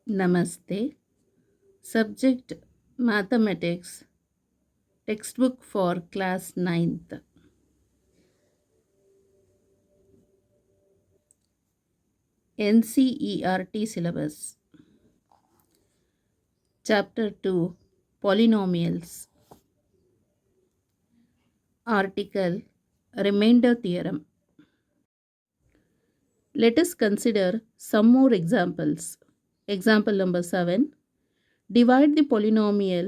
Namaste. Subject Mathematics. Textbook for class 9th. NCERT syllabus. Chapter 2 Polynomials. Article Remainder Theorem. Let us consider some more examples. Example number 7. Divide the polynomial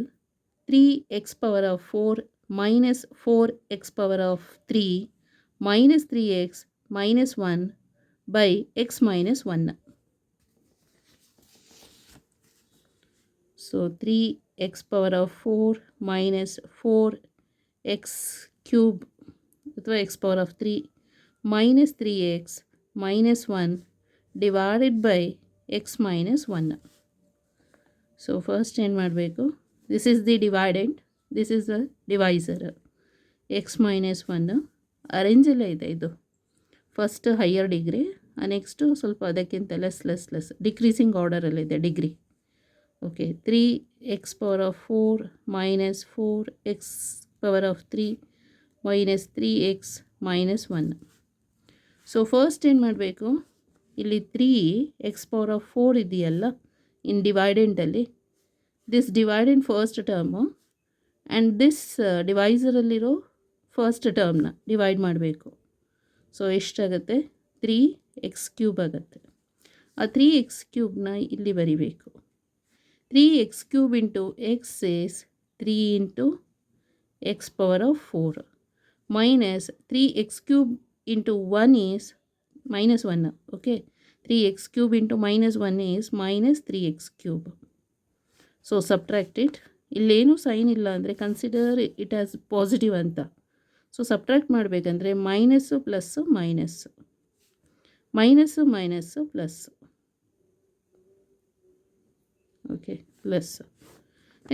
3x power of 4 minus 4x power of 3 minus 3x minus 1 by x minus 1. So 3x power of 4 minus 4x cube ಅಥವಾ x power of 3 minus 3x minus 1 divided by x minus 1. So first ಏನು ಮಾಡಬೇಕು, this is the dividend, this is the divisor. x minus 1 ಅರೇಂಜಲ್ಲ ಇದೆ ಇದು. First higher degree, next ಸ್ವಲ್ಪ ಅದಕ್ಕಿಂತ less decreasing ಆರ್ಡರಲ್ಲಿದೆ degree. Okay, 3x power of 4 minus 4x power of 3 minus 3x minus 1. So first ಏನು ಮಾಡಬೇಕು, ಇಲ್ಲಿ 3x ಪವರ್ ಆಫ್ 4 ಇದೆಯಲ್ಲ in ಡಿವೈಡೆಂಟಲ್ಲಿ, this dividend first term and this ಡಿವೈಸರಲ್ಲಿರೋ ಫಸ್ಟ್ ಟರ್ಮ್ನ ಡಿವೈಡ್ ಮಾಡಬೇಕು. ಸೊ ಎಷ್ಟಾಗುತ್ತೆ, 3x ಕ್ಯೂಬ್ ಆಗುತ್ತೆ. ಆ 3x ಕ್ಯೂಬ್ನ ಇಲ್ಲಿ ಬರಿಬೇಕು. 3x cube into x is 3 into x power of 4 minus 3x cube into 1 is minus 1. Okay, 3x cube into minus 1 is minus 3x cube. So subtract it. ಇಲ್ಲೇನು sign ಇಲ್ಲ ಅಂದರೆ consider it as positive ಅಂತ. So subtract ಮಾಡಬೇಕಂದ್ರೆ minus plus minus, minus minus plus. Okay, plus.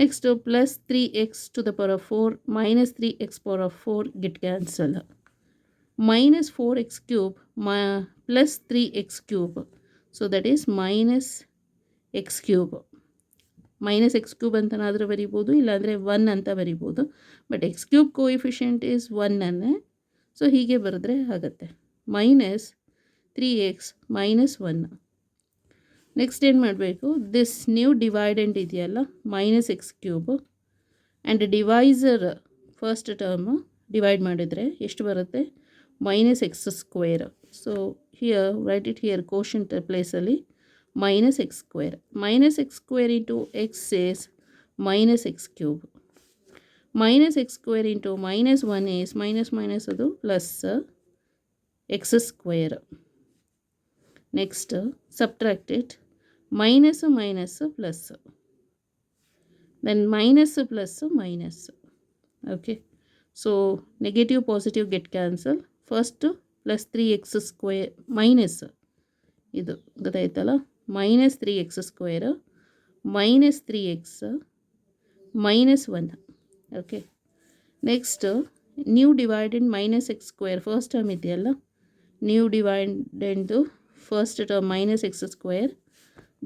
Next plus 3x to the power of 4 minus 3x power of 4 get cancel. Minus 4x cube plus 3x cube, so that is minus x cube. Minus x cube ಅಂತನಾದರೂ ಬರಿಬೋದು, ಇಲ್ಲಾಂದರೆ 1 ಅಂತ ಬರಿಬೋದು. But x cube coefficient is 1. So ಹೀಗೆ ಬರೆದ್ರೆ ಆಗುತ್ತೆ minus 3x minus 1. Next ಏನು ಮಾಡಬೇಕು, ದಿಸ್ ನ್ಯೂ ಡಿವೈಡೆಂಟ್ ಇದೆಯಲ್ಲ minus x cube and divisor first term divide ಮಾಡಿದರೆ ಎಷ್ಟು ಬರುತ್ತೆ, minus x square. So here right it here quotient ಪ್ಲೇಸಲ್ಲಿ minus x square. Minus x square into x is minus x cube. Minus x square into minus 1 is minus minus adu plus x square. Next subtract it. Minus minus plus. Then minus plus minus. Okay. So negative positive get cancel. First plus 3x square minus ಇದು ಗೊತ್ತಾಯ್ತಲ್ಲ, minus 3x square minus 3x minus 1. Okay, next new dividend minus x square first term ಇದೆಯಲ್ಲ, new dividend first term minus x square,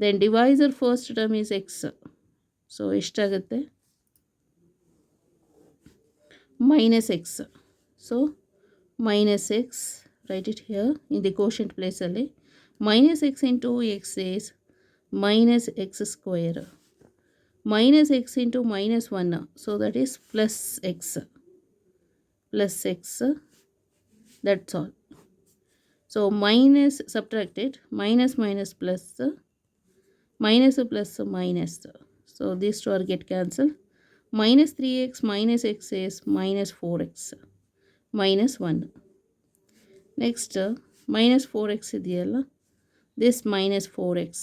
then divisor first term is x. So ಎಷ್ಟಾಗುತ್ತೆ, minus x. So minus x, right it here in the quotient ಪ್ಲೇಸಲ್ಲಿ. Minus x into x is minus x square. Minus x into minus 1. So that is plus x. Plus x. That's all. So minus, subtract it. Minus minus plus. Minus plus minus. So these two are get cancelled. Minus 3x minus x is minus 4x. Minus 1. Next minus 4x ಇದೆಯಲ್ಲ, this minus 4x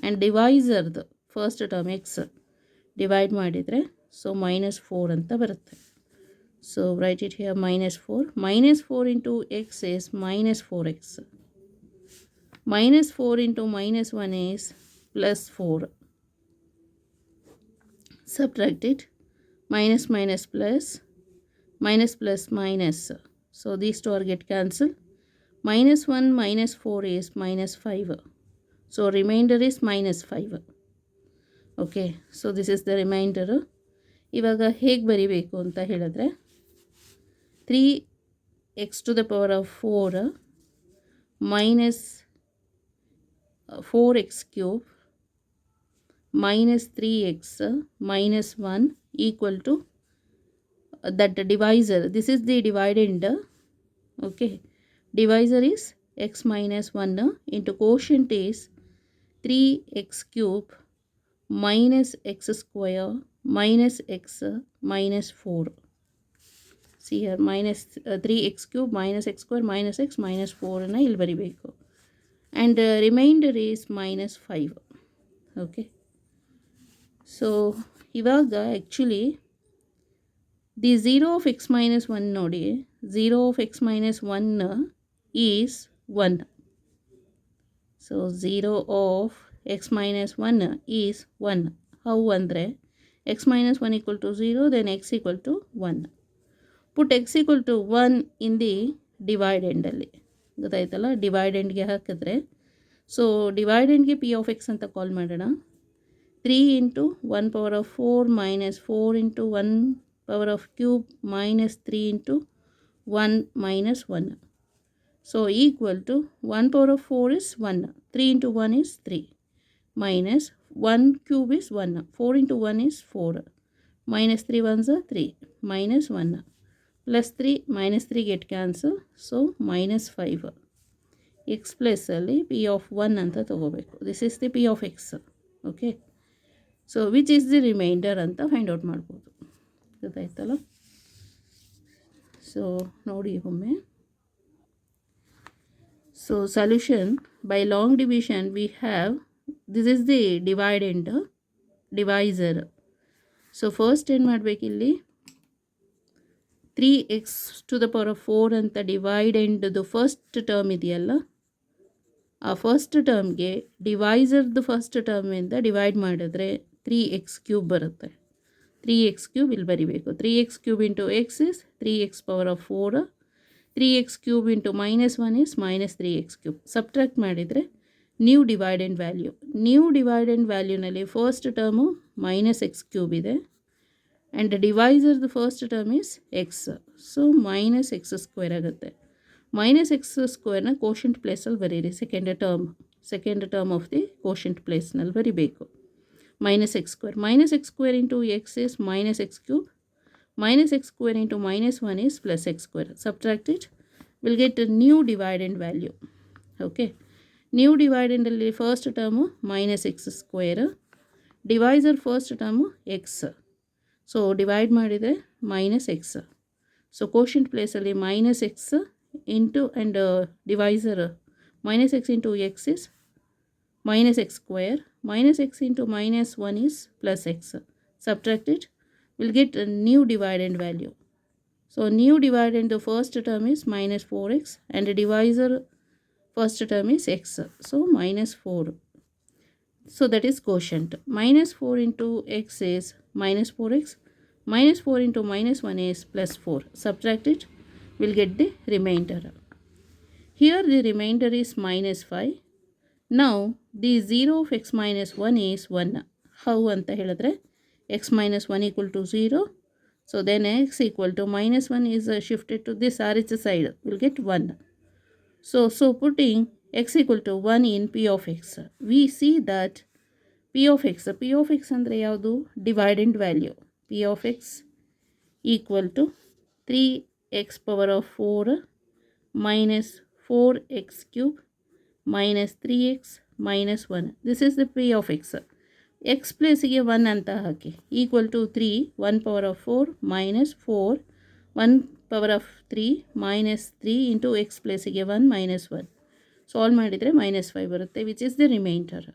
and divisor the first term x divide ಮಾಡಿದರೆ so minus 4 ಅಂತ ಬರುತ್ತೆ. So write it here minus 4. Minus 4 into x is minus 4x. Minus 4 into minus 1 is plus 4. Subtract it. Minus minus plus. Minus plus minus. So these two are get cancelled. Minus 1 minus 4 is minus 5. So remainder is minus 5. Okay, so this is the reminder. ಇವಾಗ ಹೇಗೆ ಬರಿಬೇಕು ಅಂತ ಹೇಳಿದ್ರೆ 3x⁴ minus 4x³ minus 3x minus 1 equal to that divisor. This is the dividend. Okay, divisor is x minus 1 into quotient is 3x³ minus x² minus x minus 4. See here, minus 3x³ minus x² minus x minus 4 ಅನ್ನು ಇಲ್ಲಿ ಬರಿಬೇಕು. And remainder is minus 5. Okay, so ಇವಾಗ actually the 0 of x minus 1 ನೋಡಿ, 0 of x minus 1 is 1. So 0 of x minus 1 is 1. How ಅಂದರೆ x minus 1 equal to 0, then x equal to 1. Put x equal to 1 in the ಡಿವೈಡೆಂಡಲ್ಲಿ, ಗೊತ್ತಾಯ್ತಲ್ಲ, ಡಿವೈಡೆಂಡ್ಗೆ ಹಾಕಿದ್ರೆ, so ಡಿವೈಡೆಂಡ್ಗೆ P of X ಅಂತ ಕಾಲ್ ಮಾಡೋಣ. 3 into 1 power of 4 minus 4 into 1 power of cube minus 3 into 1 minus 1. So equal to 1 power of 4 is 1, 3 into 1 is 3, minus 1 cube is 1, 4 into 1 is 4, minus 3 ones are 3, minus 1, plus 3 minus 3 get cancel, so minus 5. x plus ಅಲ್ಲಿ P of 1 ಅಂತ ತಗೋಬೇಕು. This is the P of x. Okay, so which is the remainder ಅಂತ find out ಮಾಡ್ಬೋದು, ಗೊತ್ತಾಯ್ತಲ್ಲ. So ನೋಡಿ ಒಮ್ಮೆ. So solution by long division we have, this is the dividend divisor. So first ಏನು ಮಾಡಬೇಕಿಲ್ಲಿ, 3x⁴ ಅಂತ ಡಿವೈಡೆಂಡ್ದು ಫಸ್ಟ್ ಟರ್ಮ್ ಇದೆಯಲ್ಲ, ಆ ಫಸ್ಟ್ ಟರ್ಮ್ಗೆ ಡಿವೈಸರ್ದು ಫಸ್ಟ್ ಟರ್ಮಿಂದ ಡಿವೈಡ್ ಮಾಡಿದ್ರೆ 3x³ ಬರುತ್ತೆ. 3x³ ಇಲ್ಲಿ ಬರಿಬೇಕು. 3x³ into x is 3x⁴. 3x³ into -1 is -3x³. Subtract ಮಾಡಿದರೆ new dividend value. New dividend ವ್ಯಾಲ್ಯೂನಲ್ಲಿ ಫಸ್ಟ್ ಟರ್ಮು -x³ ಇದೆ, ಆ್ಯಂಡ್ ಡಿವೈಸರ್ದು first term is x, so -x² ಆಗುತ್ತೆ. -x² ಕೋಷಂಟ್ ಪ್ಲೇಸಲ್ಲಿ ಬರೀರಿ. Second term of the quotient ಪ್ಲೇಸ್ನಲ್ಲಿ ಬರಿಬೇಕು. -x². -x² into x is -x³. -x² into -1 is +x². Subtract it, we'll get a new dividend value. Okay, new dividend ಅಲ್ಲಿ first term -x², divisor first term X, so divide ಮಾಡಿದರೆ -x. So quotient ಪ್ಲೇಸಲ್ಲಿ -x into and divisor -x into x is -x², -x into -1 is +x. Subtract it, we'll get a new dividend value. So new dividend, the first term is -4x and the divisor first term is x, so -4. So that is quotient. -4 into x is -4x, -4 into -1 is +4. Subtract it, we'll get the remainder. Here the remainder is -5. Now the 0 of x minus 1 is 1. How anta ಹೇಳಿದ್ರೆ x minus 1 equal to 0. So then x equal to -1 is shifted to this RH side. We'll get 1. So putting x equal to 1 in p of x, we see that p of x ಅಂದರೆ ಯಾವುದು, dividend value. p of x equal to 3x⁴ minus 4x³ minus 3x minus 1. This is the p of x. x ಪ್ಲೇಸಿಗೆ 1 ಅಂತ ಹಾಕಿ, equal to 3 1 power of 4 minus 4 1 power of 3 minus 3 into x ಪ್ಲೇಸಿಗೆ 1 -1. Solve ಮಾಡಿದರೆ -5 ಬರುತ್ತೆ, which is the remainder.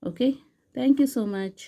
Okay, thank you so much.